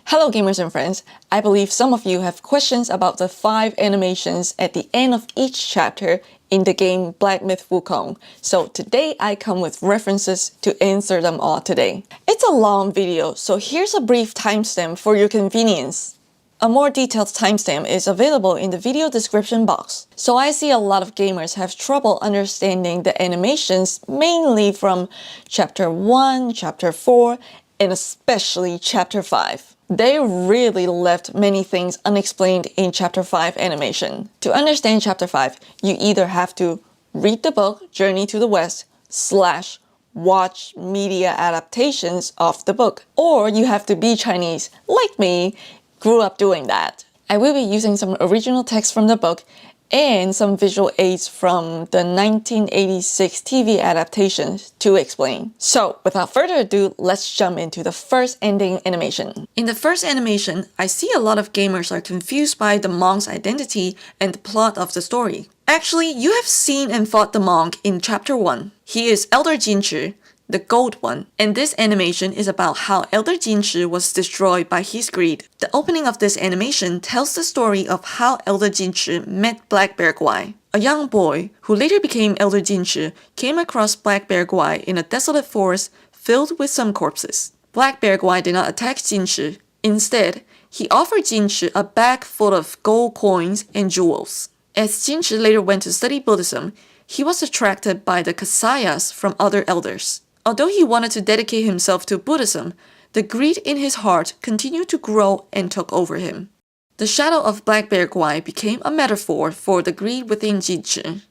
Hello gamers and friends, I believe some of you have questions about the 5 animations at the end of each chapter in the game Black Myth Wukong, so today I come with references to answer them all today. It's a long video, so here's a brief timestamp for your convenience. A more detailed timestamp is available in the video description box. So I see a lot of gamers have trouble understanding the animations mainly from Chapter 1, Chapter 4, and especially Chapter 5. They really left many things unexplained in Chapter 5 animation. To understand Chapter 5, you either have to read the book Journey to the West / watch media adaptations of the book, or you have to be Chinese, like me, grew up doing that. I will be using some original text from the book and some visual aids from the 1986 TV adaptations to explain. So without further ado, let's jump into the first ending animation. In the first animation, I see a lot of gamers are confused by the monk's identity and the plot of the story. Actually, you have seen and fought the monk in Chapter 1. He is Elder Jinchi, the gold one, and this animation is about how Elder Jinchi was destroyed by his greed. The opening of this animation tells the story of how Elder Jinchi met Black Bear Guai. A young boy, who later became Elder Jinchi, came across Black Bear Guai in a desolate forest filled with some corpses. Black Bear Guai did not attack Jinchi. Instead, he offered Jinchi a bag full of gold coins and jewels. As Jinchi later went to study Buddhism, he was attracted by the Cutsces from other elders. Although he wanted to dedicate himself to Buddhism, the greed in his heart continued to grow and took over him. The shadow of Black Bear Guai became a metaphor for the greed within Jinchi.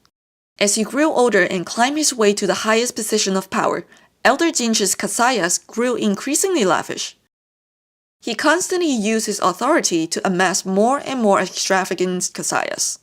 As he grew older and climbed his way to the highest position of power, Elder Jinchi's Cutsces grew increasingly lavish. He constantly used his authority to amass more and more extravagant Cutsces.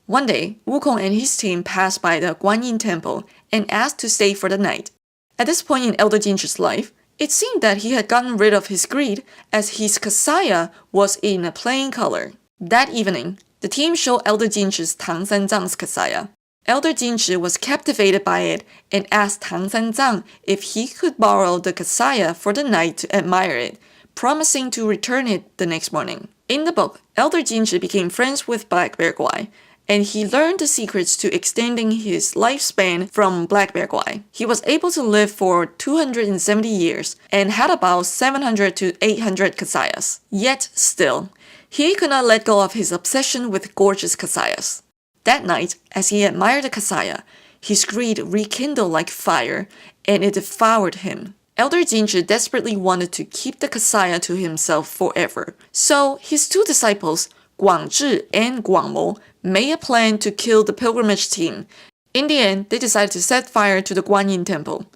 One day, Wukong and his team passed by the Guanyin Temple and asked to stay for the night. At this point in Elder Jinchi's life, it seemed that he had gotten rid of his greed as his Cutsce was in a plain color. That evening, the team showed Elder Jinchi's Tang Sanzang's Cutsce. Elder Jinchi was captivated by it and asked Tang Sanzang if he could borrow the Cutsce for the night to admire it, promising to return it the next morning. In the book, Elder Jinchi became friends with Black Bear Guai, and he learned the secrets to extending his lifespan from Black Bear Guai. He was able to live for 270 years and had about 700 to 800 Cutsces. Yet still, he could not let go of his obsession with gorgeous Cutsces. That night, as he admired the Cutsce, his greed rekindled like fire, and it devoured him. Elder Jinchi desperately wanted to keep the Cutsce to himself forever, so his 2 disciples, Guangzhi and Guangmo, made a plan to kill the pilgrimage team. In the end, they decided to set fire to the Guanyin Temple.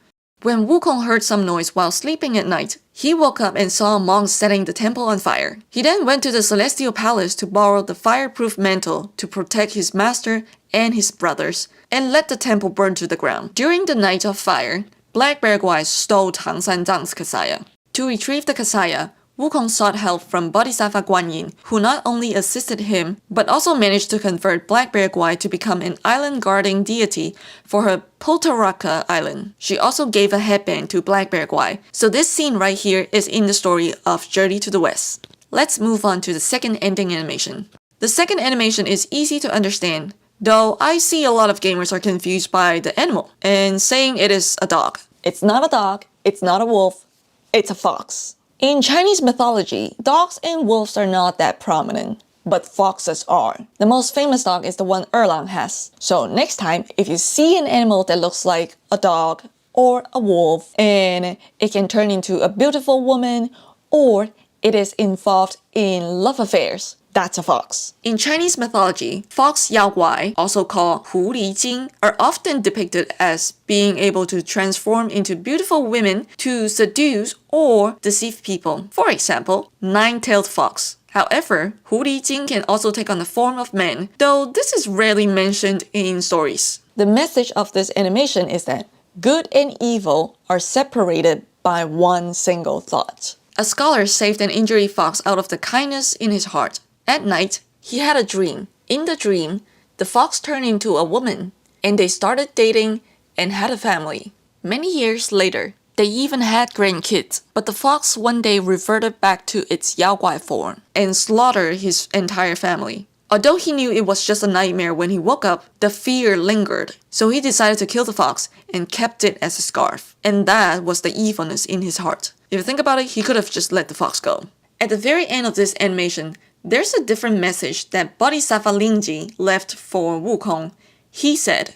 When Wukong heard some noise while sleeping at night, he woke up and saw monks setting the temple on fire. He then went to the Celestial Palace to borrow the fireproof mantle to protect his master and his brothers, and let the temple burn to the ground. During the night of fire, Black Bear Guai stole Tang Sanzang's Cutsce. To retrieve the Cutsce, Wukong sought help from Bodhisattva Guanyin, who not only assisted him, but also managed to convert Black Bear Guai to become an island-guarding deity for her Potaraka island. She also gave a headband to Black Bear Guai, so this scene right here is in the story of Journey to the West. Let's move on to the second ending animation. The second animation is easy to understand, though I see a lot of gamers are confused by the animal and saying it is a dog. It's not a dog, it's not a wolf, it's a fox. In Chinese mythology, dogs and wolves are not that prominent, but foxes are. The most famous dog is the one Erlang has. So next time, if you see an animal that looks like a dog or a wolf, and it can turn into a beautiful woman, or it is involved in love affairs, that's a fox. In Chinese mythology, fox Yao Guai, also called Hu Li Jing, are often depicted as being able to transform into beautiful women to seduce or deceive people. For example, 9-tailed fox. However, Hu Li Jing can also take on the form of man, though this is rarely mentioned in stories. The message of this animation is that good and evil are separated by one single thought. A scholar saved an injured fox out of the kindness in his heart. At night, he had a dream. In the dream, the fox turned into a woman, and they started dating and had a family. Many years later, They even had grandkids, but the fox one day reverted back to its Yaoguai form and slaughtered his entire family. Although he knew it was just a nightmare when he woke up, the fear lingered, so he decided to kill the fox and kept it as a scarf. And that was the evilness in his heart. If you think about it, he could have just let the fox go. At the very end of this animation, there's a different message that Bodhisattva Lingji left for Wukong. He said,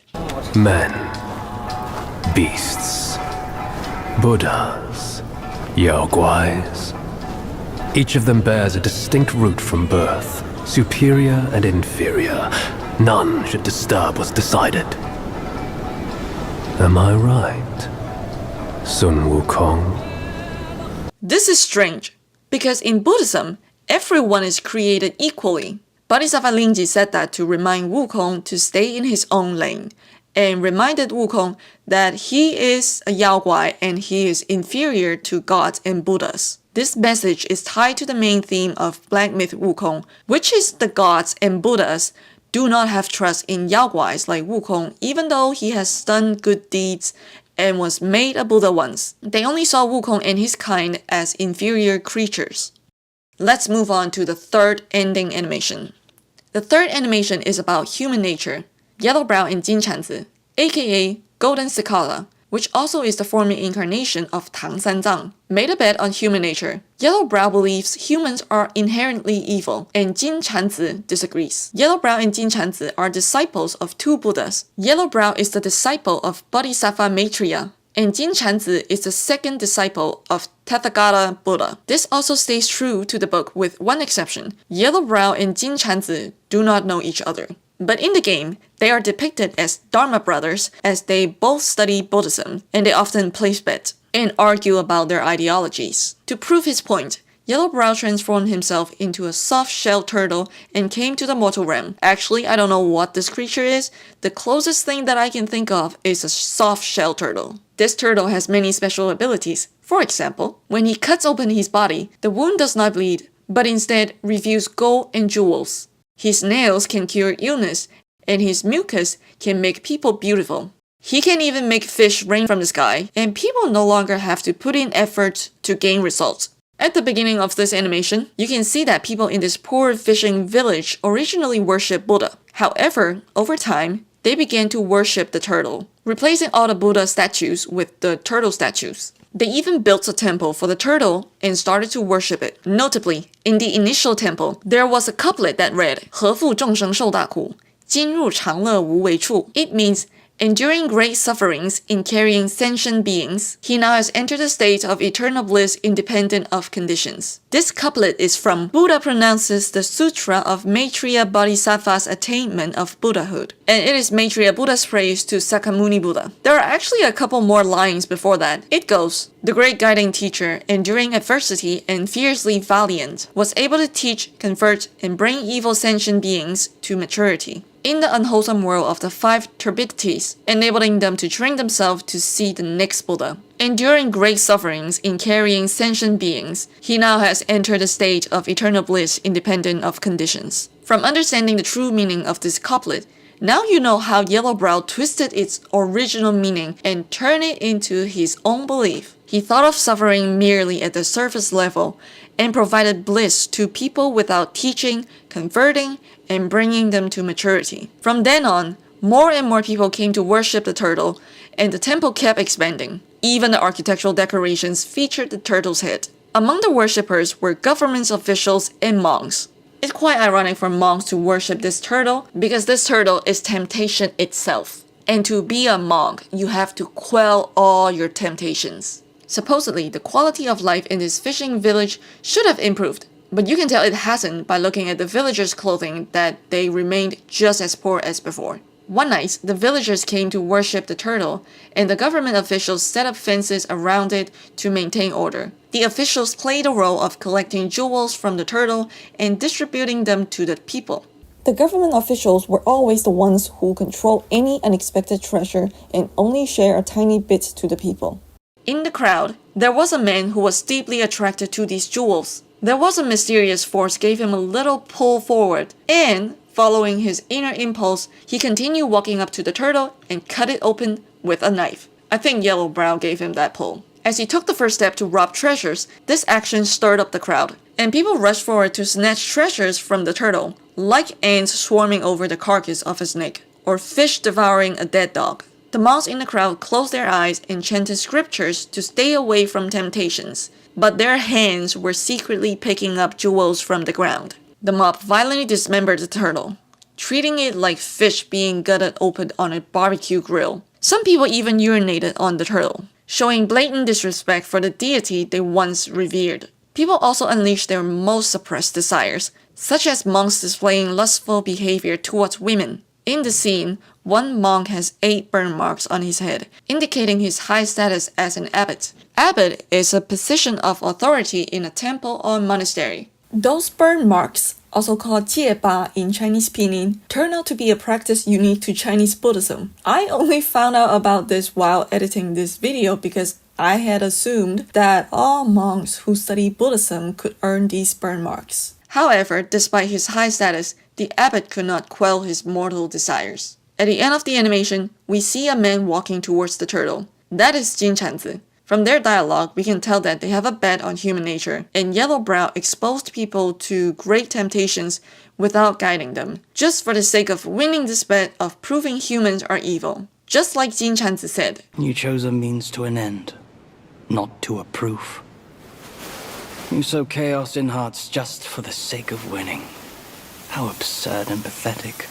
Men, beasts, Buddhas, Yaoguais. Each of them bears a distinct root from birth, superior and inferior. None should disturb what's decided. Am I right, Sun Wukong? This is strange, because in Buddhism, everyone is created equally. Bodhisattva Lingji said that to remind Wukong to stay in his own lane, and reminded Wukong that he is a Yaoguai and he is inferior to gods and Buddhas. This message is tied to the main theme of Black Myth Wukong, which is the gods and Buddhas do not have trust in Yaoguais like Wukong, even though he has done good deeds and was made a Buddha once. They only saw Wukong and his kind as inferior creatures. Let's move on to the third ending animation. The third animation is about human nature. Yellowbrow and Jin Chanzi, aka Golden Cicala, which also is the former incarnation of Tang Sanzang, made a bet on human nature. Yellowbrow believes humans are inherently evil, and Jin Chanzi disagrees. Yellowbrow and Jin Chanzi are disciples of two Buddhas. Yellowbrow is the disciple of Bodhisattva Maitreya, and Jin Chanzi is the second disciple of Tathagata Buddha. This also stays true to the book with one exception. Yellowbrow and Jin Chanzi do not know each other. But in the game, they are depicted as Dharma brothers as they both study Buddhism, and they often place bets and argue about their ideologies. To prove his point, Yellowbrow transformed himself into a soft-shell turtle and came to the mortal realm. Actually, I don't know what this creature is. The closest thing that I can think of is a soft-shell turtle. This turtle has many special abilities. For example, when he cuts open his body, the wound does not bleed, but instead reveals gold and jewels. His nails can cure illness, and his mucus can make people beautiful. He can even make fish rain from the sky, and people no longer have to put in effort to gain results. At the beginning of this animation, you can see that people in this poor fishing village originally worshipped Buddha. However, over time, they began to worship the turtle, replacing all the Buddha statues with the turtle statues. They even built a temple for the turtle and started to worship it. Notably, in the initial temple, there was a couplet that read, 何负众生受大苦，今入常乐无为处. It means, enduring great sufferings in carrying sentient beings, he now has entered a state of eternal bliss independent of conditions. This couplet is from Buddha pronounces the Sutra of Maitreya Bodhisattva's attainment of Buddhahood, and it is Maitreya Buddha's praise to Sakyamuni Buddha. There are actually a couple more lines before that. It goes, the great guiding teacher, enduring adversity and fiercely valiant, was able to teach, convert, and bring evil sentient beings to maturity in the unwholesome world of the five turbidities, enabling them to train themselves to see the next Buddha. Enduring great sufferings in carrying sentient beings, he now has entered a state of eternal bliss independent of conditions. From understanding the true meaning of this couplet, now you know how Yellowbrow twisted its original meaning and turned it into his own belief. He thought of suffering merely at the surface level and provided bliss to people without teaching, converting, and bringing them to maturity. From then on, more and more people came to worship the turtle, and the temple kept expanding. Even the architectural decorations featured the turtle's head. Among the worshippers were government officials and monks. It's quite ironic for monks to worship this turtle because this turtle is temptation itself. And to be a monk, you have to quell all your temptations. Supposedly, the quality of life in this fishing village should have improved, but you can tell it hasn't by looking at the villagers' clothing that they remained just as poor as before. One night, the villagers came to worship the turtle, and the government officials set up fences around it to maintain order. The officials played the role of collecting jewels from the turtle and distributing them to the people. The government officials were always the ones who controlled any unexpected treasure and only share a tiny bit to the people. In the crowd, there was a man who was deeply attracted to these jewels. There was a mysterious force gave him a little pull forward, and, following his inner impulse, he continued walking up to the turtle and cut it open with a knife. I think Yellowbrow gave him that pull. As he took the first step to rob treasures, this action stirred up the crowd, and people rushed forward to snatch treasures from the turtle, like ants swarming over the carcass of a snake, or fish devouring a dead dog. The monks in the crowd closed their eyes and chanted scriptures to stay away from temptations, but their hands were secretly picking up jewels from the ground. The mob violently dismembered the turtle, treating it like fish being gutted open on a barbecue grill. Some people even urinated on the turtle, showing blatant disrespect for the deity they once revered. People also unleashed their most suppressed desires, such as monks displaying lustful behavior towards women. In the scene, one monk has 8 burn marks on his head, indicating his high status as an abbot. Abbot is a position of authority in a temple or monastery. Those burn marks, also called 戒疤 in Chinese pinyin, turn out to be a practice unique to Chinese Buddhism. I only found out about this while editing this video because I had assumed that all monks who study Buddhism could earn these burn marks. However, despite his high status, the abbot could not quell his mortal desires. At the end of the animation, we see a man walking towards the turtle. That is Cutsce. From their dialogue, we can tell that they have a bet on human nature, and Yellowbrow exposed people to great temptations without guiding them, just for the sake of winning this bet of proving humans are evil. Just like Cutsce said, "You chose a means to an end, not to a proof. You sow chaos in hearts just for the sake of winning. How absurd and pathetic."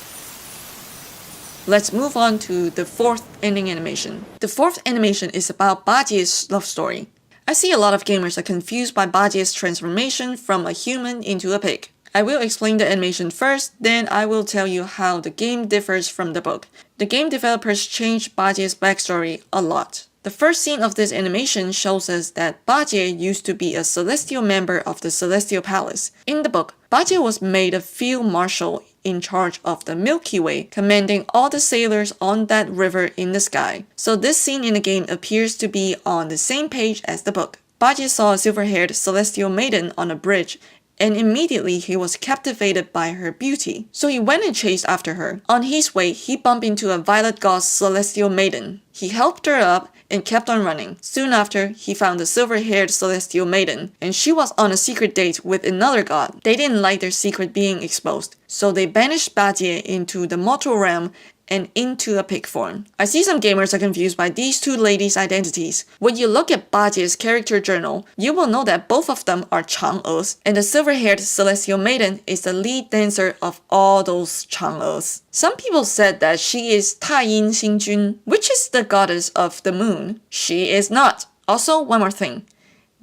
Let's move on to the 4th ending animation. The 4th animation is about Bajie's love story. I see a lot of gamers are confused by Bajie's transformation from a human into a pig. I will explain the animation first, then I will tell you how the game differs from the book. The game developers changed Bajie's backstory a lot. The first scene of this animation shows us that Bajie used to be a celestial member of the Celestial Palace. In the book, Bajie was made a field marshal in charge of the Milky Way, commanding all the sailors on that river in the sky. So this scene in the game appears to be on the same page as the book. Bajie saw a silver-haired celestial maiden on a bridge, and immediately he was captivated by her beauty. So he went and chased after her. On his way, he bumped into a violet god celestial maiden. He helped her up and kept on running. Soon after, he found the silver-haired celestial maiden, and she was on a secret date with another god. They didn't like their secret being exposed, so they banished Bajie into the mortal realm and into a pig form. I see some gamers are confused by these two ladies' identities. When you look at Bajie's character journal, you will know that both of them are Chang'es, and the silver-haired celestial maiden is the lead dancer of all those Chang'es. Some people said that she is Taiyin Xingjun, which is the goddess of the moon. She is not. Also, one more thing.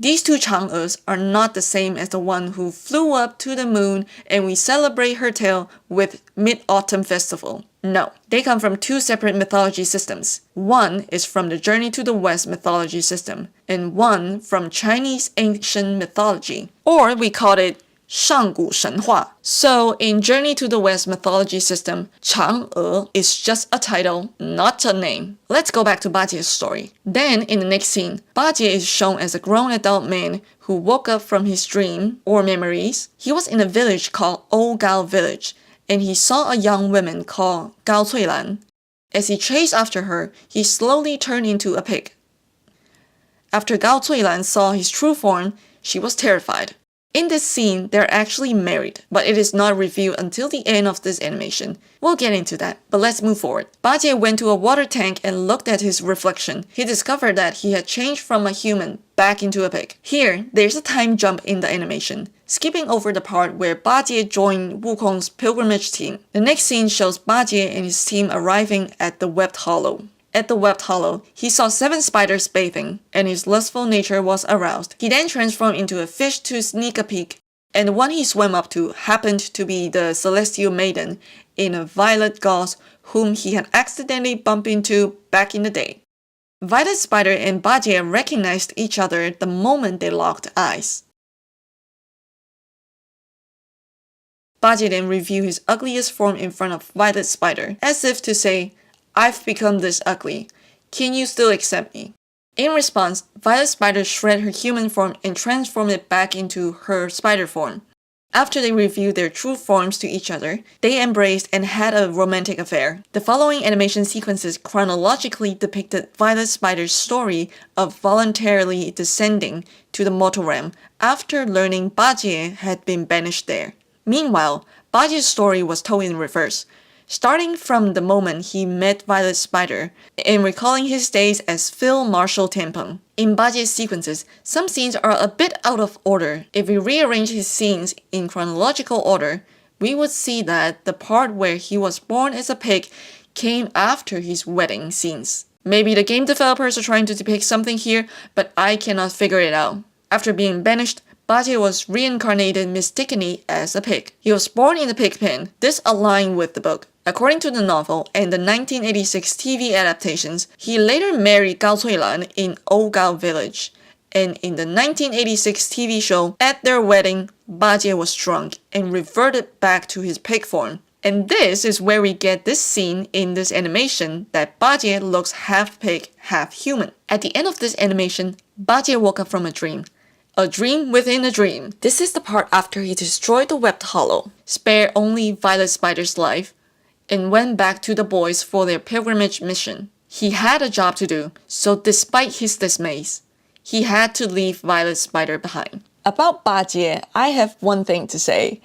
These two Chang'es are not the same as the one who flew up to the moon and we celebrate her tale with Mid-Autumn Festival. No, they come from 2 separate mythology systems. One is from the Journey to the West mythology system, and one from Chinese ancient mythology. Or we call it 上古神话. So in Journey to the West mythology system, Chang'e is just a title, not a name. Let's go back to Bajie's story. Then in the next scene, Bajie is shown as a grown adult man who woke up from his dream or memories. He was in a village called Old Gao Village, and he saw a young woman called Gao Cuilan. As he chased after her, he slowly turned into a pig. After Gao Cuilan saw his true form, she was terrified. In this scene, they're actually married, but it is not revealed until the end of this animation. We'll get into that, but let's move forward. Bajie went to a water tank and looked at his reflection. He discovered that he had changed from a human back into a pig. Here, there's a time jump in the animation, skipping over the part where Bajie joined Wukong's pilgrimage team. The next scene shows Bajie and his team arriving at the Webbed Hollow. At the Webbed Hollow, he saw 7 spiders bathing, and his lustful nature was aroused. He then transformed into a fish to sneak a peek, and the one he swam up to happened to be the celestial maiden in a violet gauze whom he had accidentally bumped into back in the day. Violet Spider and Bajie recognized each other the moment they locked eyes. Bajie then revealed his ugliest form in front of Violet Spider, as if to say, "I've become this ugly. Can you still accept me?" In response, Violet Spider shredded her human form and transformed it back into her spider form. After they revealed their true forms to each other, they embraced and had a romantic affair. The following animation sequences chronologically depicted Violet Spider's story of voluntarily descending to the mortal realm after learning Bajie had been banished there. Meanwhile, Bajie's story was told in reverse, starting from the moment he met Violet Spider and recalling his days as Phil Marshall Tampon. In Bajie's sequences, some scenes are a bit out of order. If we rearrange his scenes in chronological order, we would see that the part where he was born as a pig came after his wedding scenes. Maybe the game developers are trying to depict something here, but I cannot figure it out. After being banished, Bajie was reincarnated mistakenly as a pig. He was born in the pig pen. This aligned with the book. According to the novel and the 1986 TV adaptations, he later married Gao Cuilan in Old Gao Village. And in the 1986 TV show, at their wedding, Bajie was drunk and reverted back to his pig form. And this is where we get this scene in this animation that Bajie looks half pig, half human. At the end of this animation, Bajie woke up from a dream. A dream within a dream. This is the part after he destroyed the webbed hollow, spared only Violet Spider's life, and went back to the boys for their pilgrimage mission. He had a job to do, so despite his dismays, he had to leave Violet Spider behind. About Bajie, I have one thing to say.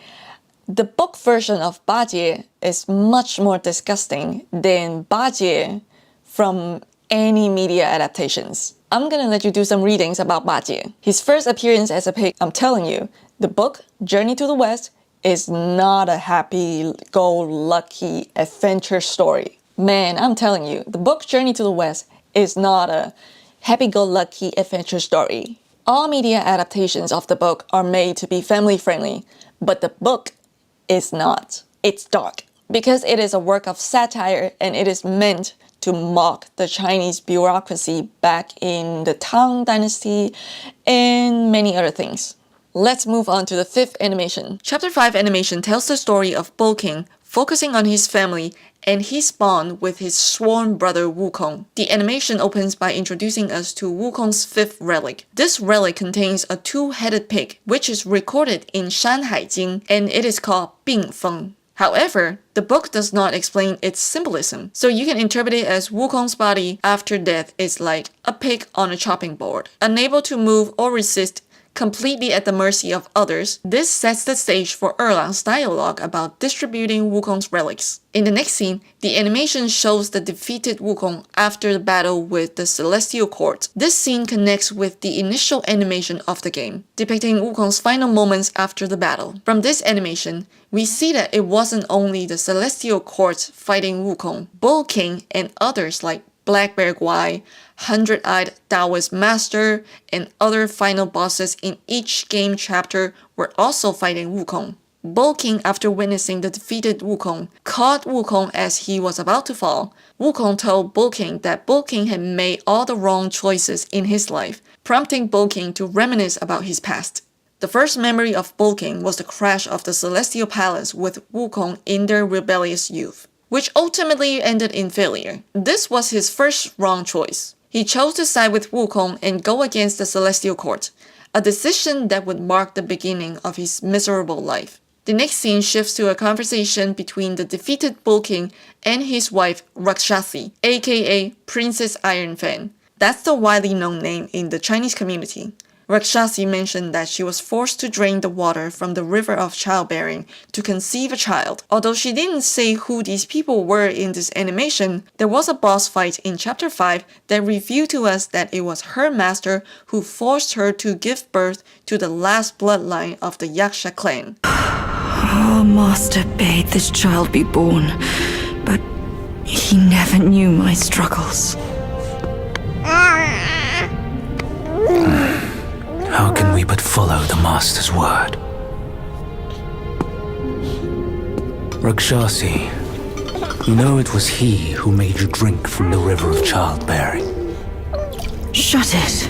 The book version of Bajie is much more disgusting than Bajie from any media adaptations. I'm gonna let you do some readings about Bajie. His first appearance as a pig, I'm telling you, the book, Journey to the West, is not a happy-go-lucky adventure story. Man, I'm telling you, the book Journey to the West is not a happy-go-lucky adventure story. All media adaptations of the book are made to be family-friendly, but the book is not. It's dark because it is a work of satire and it is meant to mock the Chinese bureaucracy back in the Tang Dynasty and many other things. Let's move on to the 5th animation. Chapter 5 animation tells the story of Wukong, focusing on his family and his bond with his sworn brother Wukong. The animation opens by introducing us to Wukong's 5th relic. This relic contains a 2-headed pig, which is recorded in Shanhai Jing, and it is called Bing Feng. However, the book does not explain its symbolism, so you can interpret it as Wukong's body after death is like a pig on a chopping board, unable to move or resist, completely at the mercy of others. This sets the stage for Erlang's dialogue about distributing Wukong's relics. In the next scene, the animation shows the defeated Wukong after the battle with the Celestial Court. This scene connects with the initial animation of the game, depicting Wukong's final moments after the battle. From this animation, we see that it wasn't only the Celestial Court fighting Wukong. Bull King and others like Black Bear Guai, 100-eyed Taoist Master, and other final bosses in each game chapter were also fighting Wukong. Bull King, after witnessing the defeated Wukong, caught Wukong as he was about to fall. Wukong told Bull King that Bull King had made all the wrong choices in his life, prompting Bull King to reminisce about his past. The first memory of Bull King was the crash of the Celestial Palace with Wukong in their rebellious youth, which ultimately ended in failure. This was his first wrong choice. He chose to side with Wukong and go against the Celestial Court, a decision that would mark the beginning of his miserable life. The next scene shifts to a conversation between the defeated Bull King and his wife Rakshasi, aka Princess Iron Fan. That's the widely known name in the Chinese community. Rakshasi mentioned that she was forced to drain the water from the river of childbearing to conceive a child. Although she didn't say who these people were in this animation, there was a boss fight in Chapter 5 that revealed to us that it was her master who forced her to give birth to the last bloodline of the Yaksha clan. Our master bade this child be born, but he never knew my struggles. How can we but follow the Master's word? Rakshasi, you know it was he who made you drink from the river of childbearing. Shut it.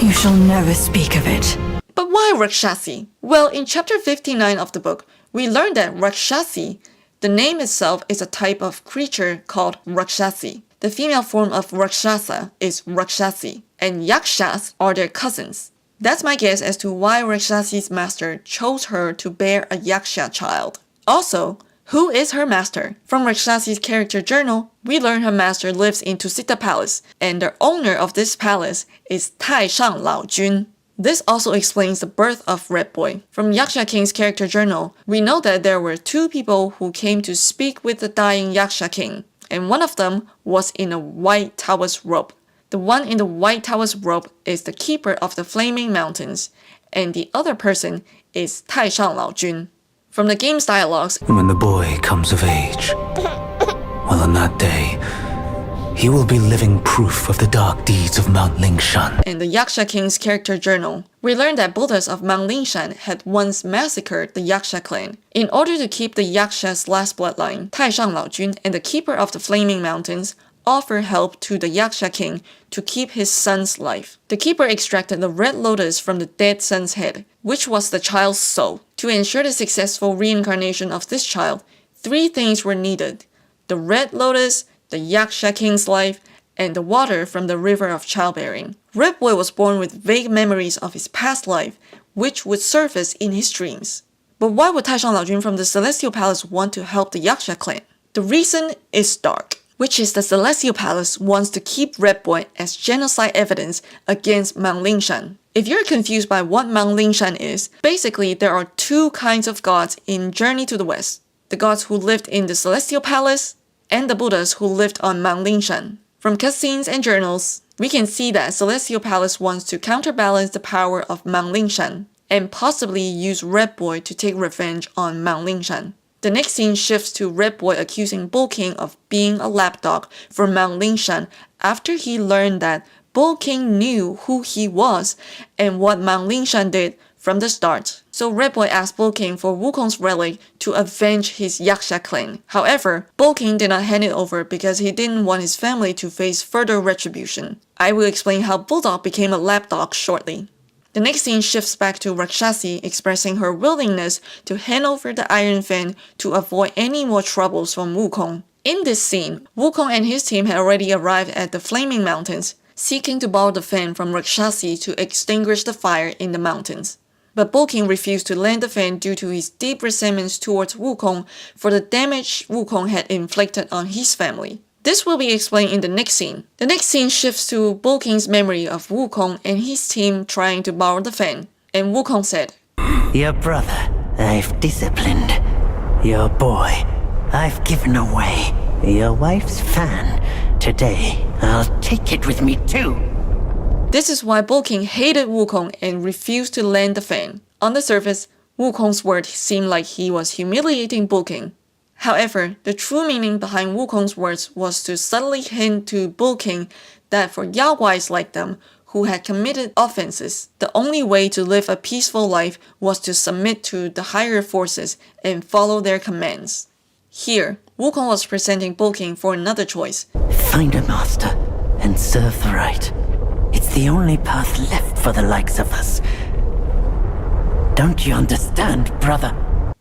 You shall never speak of it. But why Rakshasi? Well, in chapter 59 of the book, we learned that Rakshasi, the name itself, is a type of creature called Rakshasi. The female form of Rakshasa is Rakshasi, and Yakshas are their cousins. That's my guess as to why Rakshasi's master chose her to bear a Yaksha child. Also, who is her master? From Rakshasi's character journal, we learn her master lives in Tushita Palace, and the owner of this palace is Taishang Laojun. This also explains the birth of Red Boy. From Yaksha King's character journal, we know that there were two people who came to speak with the dying Yaksha King, and one of them was in a white Taoist robe. The one in the white Taoist robe is the keeper of the Flaming Mountains, and the other person is Taishang Laojun. From the game's dialogues, when the boy comes of age, well, on that day, he will be living proof of the dark deeds of Mount Lingshan. In the Yaksha King's character journal, we learn that Buddhas of Mount Lingshan had once massacred the Yaksha clan. In order to keep the Yaksha's last bloodline, Taishang Laojun and the keeper of the Flaming Mountains offer help to the Yaksha King to keep his son's life. The keeper extracted the red lotus from the dead son's head, which was the child's soul. To ensure the successful reincarnation of this child, three things were needed: the red lotus, the Yaksha King's life, and the water from the river of childbearing. Red Boy was born with vague memories of his past life, which would surface in his dreams. But why would Taishang Laojun from the Celestial Palace want to help the Yaksha clan? The reason is dark, which is the Celestial Palace wants to keep Red Boy as genocide evidence against Mount Lingshan. If you're confused by what Mount Lingshan is, basically there are two kinds of gods in Journey to the West: the gods who lived in the Celestial Palace and the Buddhas who lived on Mount Lingshan. From cutscenes and journals, we can see that Celestial Palace wants to counterbalance the power of Mount Lingshan and possibly use Red Boy to take revenge on Mount Lingshan. The next scene shifts to Red Boy accusing Bull King of being a lapdog for Mount Lingshan after he learned that Bull King knew who he was and what Mount Lingshan did from the start. So Red Boy asked Bull King for Wukong's relic to avenge his Yaksha clan. However, Bull King did not hand it over because he didn't want his family to face further retribution. I will explain how Bulldog became a lapdog shortly. The next scene shifts back to Rakshasi expressing her willingness to hand over the Iron Fan to avoid any more troubles from Wukong. In this scene, Wukong and his team had already arrived at the Flaming Mountains, seeking to borrow the fan from Rakshasi to extinguish the fire in the mountains. But Bull King refused to lend the fan due to his deep resentments towards Wukong for the damage Wukong had inflicted on his family. This will be explained in the next scene. The next scene shifts to Bull King's memory of Wukong and his team trying to borrow the fan, and Wukong said, "Your brother, I've disciplined. Your boy, I've given away. Your wife's fan, today I'll take it with me too." This is why Bull King hated Wukong and refused to lend the fan. On the surface, Wukong's words seemed like he was humiliating Bull King. However, the true meaning behind Wukong's words was to subtly hint to Bull King that for Yaoguais like them, who had committed offenses, the only way to live a peaceful life was to submit to the higher forces and follow their commands. Here, Wukong was presenting Bull King for another choice. Find a master and serve the right. It's the only path left for the likes of us. Don't you understand, brother?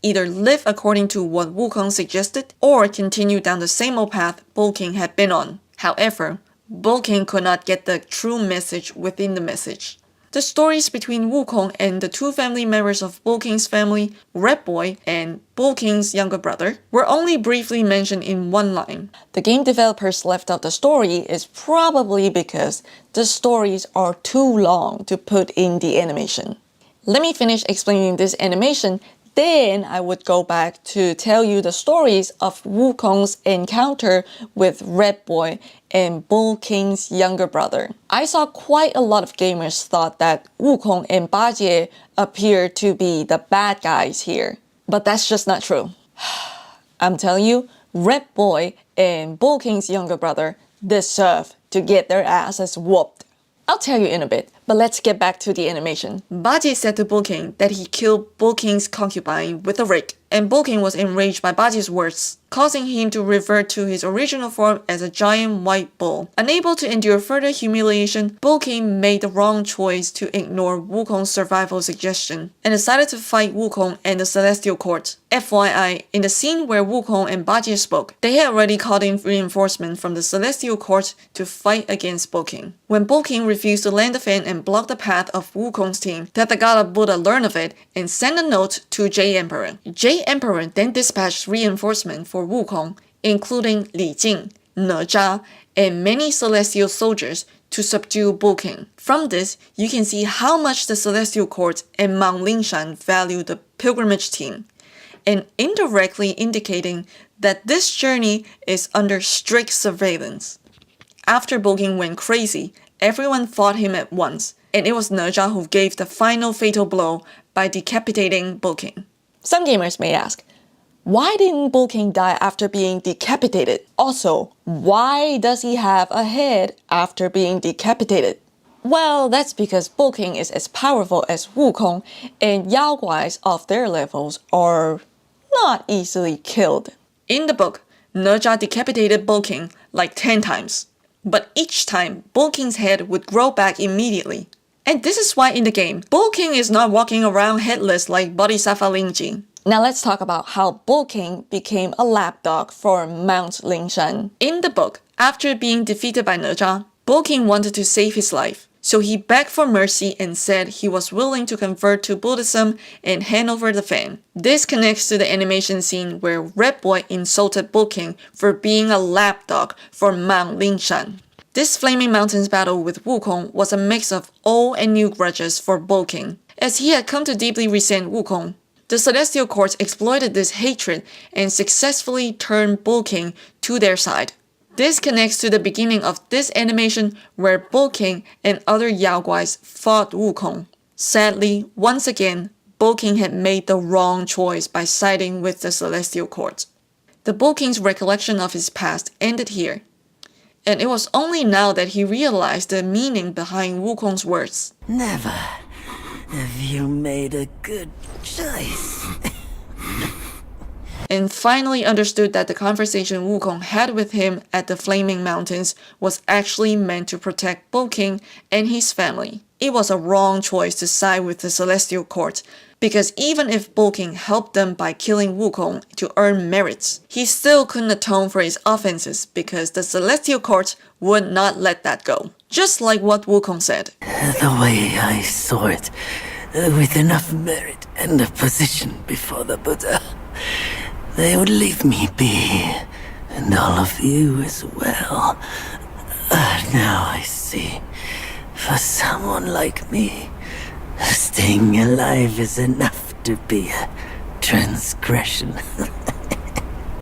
Either live according to what Wukong suggested, or continue down the same old path Bull King had been on. However, Bull King could not get the true message within the message. The stories between Wukong and the two family members of Bull King's family, Red Boy and Bull King's younger brother, were only briefly mentioned in one line. The game developers left out the story is probably because the stories are too long to put in the animation. Let me finish explaining this animation, then I would go back to tell you the stories of Wukong's encounter with Red Boy and Bull King's younger brother. I saw quite a lot of gamers thought that Wukong and Bajie appeared to be the bad guys here. But that's just not true. I'm telling you, Red Boy and Bull King's younger brother deserve to get their asses whooped. I'll tell you in a bit, but let's get back to the animation. Bajie said to Bull King that he killed Bull King's concubine with a rake, and Bull King was enraged by Bajie's words, causing him to revert to his original form as a giant white bull. Unable to endure further humiliation, Bull King made the wrong choice to ignore Wukong's survival suggestion, and decided to fight Wukong and the Celestial Court. FYI, in the scene where Wukong and Bajie spoke, they had already called in reinforcements from the Celestial Court to fight against Bull King. When Bull King refused to lend the fan and block the path of Wukong's team that the god of Buddha learned of it and sent a note to Jade Emperor. Jade Emperor then dispatched reinforcement for Wukong, including Li Jing, Ne Zha, and many celestial soldiers to subdue Wukong. From this, you can see how much the celestial court and Mount Lingshan value the pilgrimage team, and indirectly indicating that this journey is under strict surveillance. After Wukong went crazy, everyone fought him at once, and it was Ne Zha who gave the final fatal blow by decapitating Wukong. Some gamers may ask, why didn't Wukong die after being decapitated? Also, why does he have a head after being decapitated? Well, that's because Wukong is as powerful as Wukong, and Yaoguais of their levels are not easily killed. In the book, Ne Zha decapitated Wukong like 10 times. But each time, Wukong's head would grow back immediately. And this is why in the game, Wukong is not walking around headless like Bodhisattva Lingjing. Now let's talk about how Wukong became a lapdog for Mount Lingshan. In the book, after being defeated by Ne Zha, Wukong wanted to save his life. So he begged for mercy and said he was willing to convert to Buddhism and hand over the fan. This connects to the animation scene where Red Boy insulted Wukong for being a lapdog for Mount Lingshan. This Flaming Mountains battle with Wukong was a mix of old and new grudges for Wukong. As he had come to deeply resent Wukong, the Celestial Courts exploited this hatred and successfully turned Wukong to their side. This connects to the beginning of this animation where Wukong and other Yaoguais fought Wukong. Sadly, once again, Wukong had made the wrong choice by siding with the Celestial Court. The Wukong's recollection of his past ended here, and it was only now that he realized the meaning behind Wukong's words. Never have you made a good choice. And finally understood that the conversation Wukong had with him at the Flaming Mountains was actually meant to protect Wukong and his family. It was a wrong choice to side with the Celestial Court, because even if Wukong helped them by killing Wukong to earn merits, he still couldn't atone for his offenses because the Celestial Court would not let that go. Just like what Wukong said. The way I saw it, with enough merit and a position before the Buddha, they would leave me be, and all of you as well. Now I see, for someone like me, staying alive is enough to be a transgression.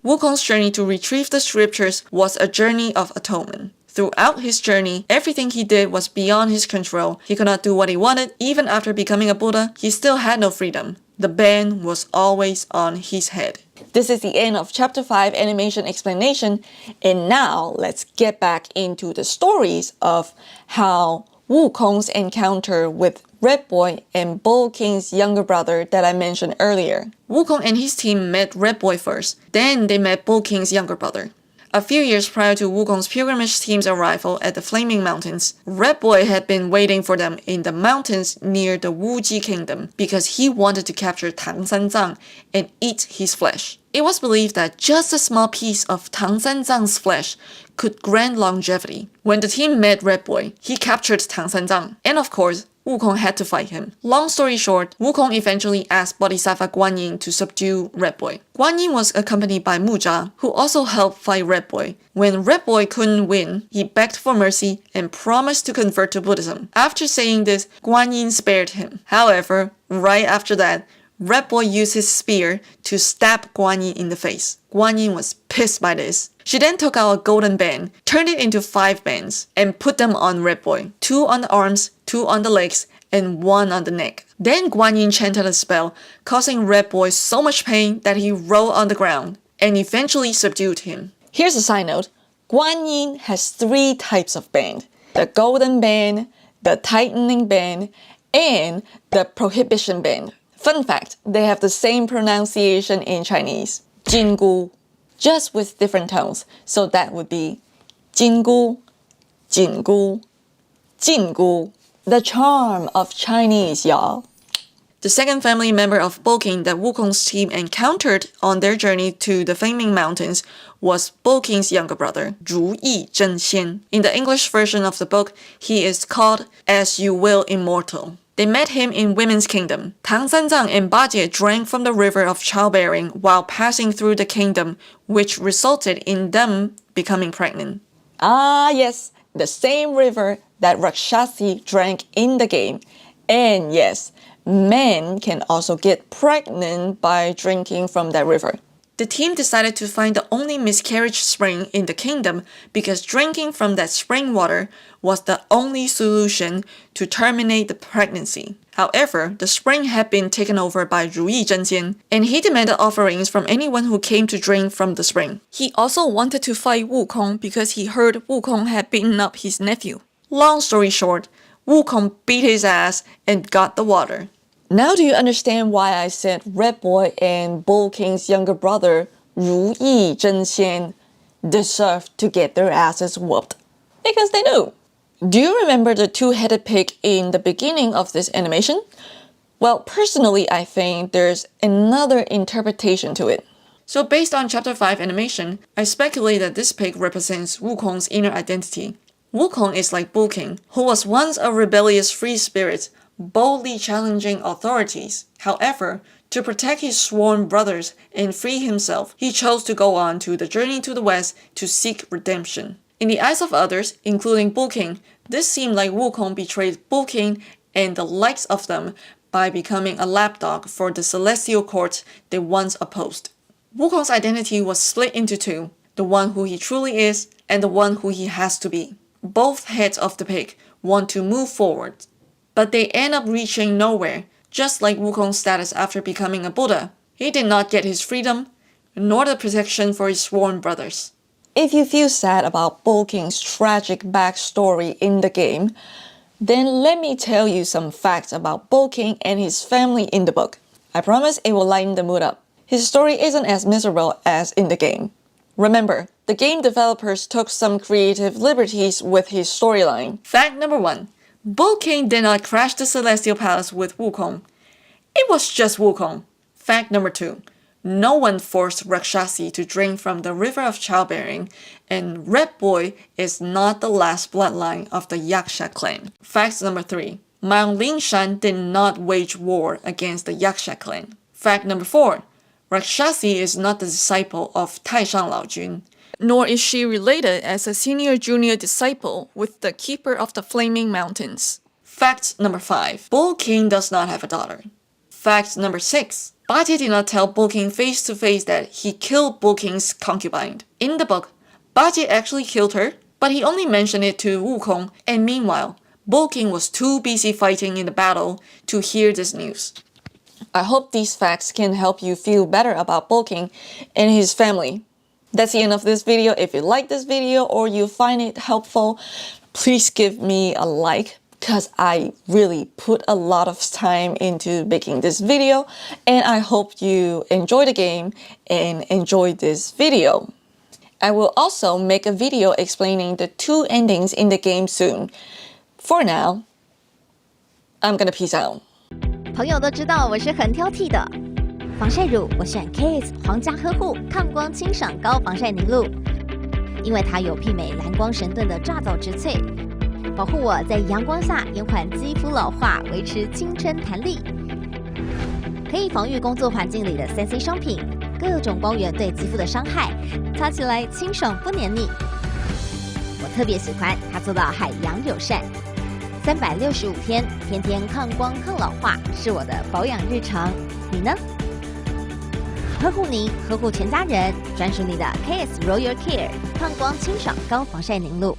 Wukong's journey to retrieve the scriptures was a journey of atonement. Throughout his journey, everything he did was beyond his control. He could not do what he wanted. Even after becoming a Buddha, he still had no freedom. The ban was always on his head. This is the end of Chapter 5 animation explanation, and now let's get back into the stories of how Wukong's encounter with Red Boy and Wukong's younger brother that I mentioned earlier. Wukong and his team met Red Boy first, then they met Wukong's younger brother. A few years prior to Wukong's pilgrimage team's arrival at the Flaming Mountains, Red Boy had been waiting for them in the mountains near the Wuji Kingdom because he wanted to capture Tang Sanzang and eat his flesh. It was believed that just a small piece of Tang Sanzang's flesh could grant longevity. When the team met Red Boy, he captured Tang Sanzang, and of course, Wukong had to fight him. Long story short, Wukong eventually asked Bodhisattva Guan Yin to subdue Red Boy. Guan Yin was accompanied by Mu Zha, who also helped fight Red Boy. When Red Boy couldn't win, he begged for mercy and promised to convert to Buddhism. After saying this, Guan Yin spared him. However, right after that, Red Boy used his spear to stab Guan Yin in the face. Guan Yin was pissed by this. She then took out a golden band, turned it into 5 bands, and put them on Red Boy. 2 on the arms, 2 on the legs, and 1 on the neck. Then Guan Yin chanted a spell, causing Red Boy so much pain that he rolled on the ground, and eventually subdued him. Here's a side note. Guan Yin has 3 types of band. The golden band, the tightening band, and the prohibition band. Fun fact, they have the same pronunciation in Chinese. Jingu, just with different tones. So that would be Jingu, Jingu, Jingu. The charm of Chinese, y'all. The second family member of Wukong that Wukong's team encountered on their journey to the Flaming Mountains was Wukong's younger brother, 如意真仙. In the English version of the book, he is called As You Will Immortal. They met him in Women's Kingdom. Tang Sanzang and Bajie drank from the river of childbearing while passing through the kingdom, which resulted in them becoming pregnant. Ah, yes, the same river that Rakshasi drank in the game. And yes, men can also get pregnant by drinking from that river. The team decided to find the only miscarriage spring in the kingdom because drinking from that spring water was the only solution to terminate the pregnancy. However, the spring had been taken over by 如意真仙, and he demanded offerings from anyone who came to drink from the spring. He also wanted to fight Wukong because he heard Wukong had beaten up his nephew. Long story short, Wukong beat his ass and got the water. Now do you understand why I said Red Boy and Bull King's younger brother, 如意真仙, deserved to get their asses whooped? Because they knew. Do you remember the two-headed pig in the beginning of this animation? Well, personally, I think there's another interpretation to it. So based on Chapter 5 animation, I speculate that this pig represents Wukong's inner identity. Wukong is like Bull King, who was once a rebellious free spirit, boldly challenging authorities. However, to protect his sworn brothers and free himself, he chose to go on to the journey to the west to seek redemption. In the eyes of others, including Bull King, this seemed like Wukong betrayed Bull King and the likes of them by becoming a lapdog for the celestial court they once opposed. Wukong's identity was split into two, the one who he truly is and the one who he has to be. Both heads of the pig want to move forward, but they end up reaching nowhere, just like Wukong's status after becoming a Buddha. He did not get his freedom, nor the protection for his sworn brothers. If you feel sad about Bull King's tragic backstory in the game, then let me tell you some facts about Bull King and his family in the book. I promise it will lighten the mood up. His story isn't as miserable as in the game. Remember, the game developers took some creative liberties with his storyline. Fact number 1. Bull King did not crash the Celestial Palace with Wukong. It was just Wukong. Fact number 2. No one forced Rakshasi to drink from the river of childbearing, and Red Boy is not the last bloodline of the Yaksha clan. Fact number 3. Mount Lingshan did not wage war against the Yaksha clan. Fact number 4. Rakshasi is not the disciple of Taishang Laojun, nor is she related as a senior-junior disciple with the Keeper of the Flaming Mountains. Fact number 5. Bull King does not have a daughter. Fact number 6. Bajie did not tell Bull King face-to-face that he killed Bull King's concubine. In the book, Bajie actually killed her, but he only mentioned it to Wukong, and meanwhile, Bull King was too busy fighting in the battle to hear this news. I hope these facts can help you feel better about Bull King and his family. That's the end of this video. If you like this video or you find it helpful, please give me a like because I really put a lot of time into making this video, and I hope you enjoy the game and enjoy this video. I will also make a video explaining the 2 endings in the game soon. For now, I'm gonna peace out. 朋友都知道我是很挑剔的，防晒乳我选 Cutsce 皇家呵护抗光清爽高防晒凝露，因为它有媲美蓝光神盾的抓藻植萃，保护我在阳光下延缓肌肤老化，维持青春弹力，可以防御工作环境里的 3C 商品，各种光源对肌肤的伤害，擦起来清爽不黏腻。我特别喜欢它做到海洋友善。365天，天天抗光抗老化，是我的保养日常。你呢？呵护您，呵护全家人，专属你的 Cutsce Royal Care 抗光清爽高防晒凝露。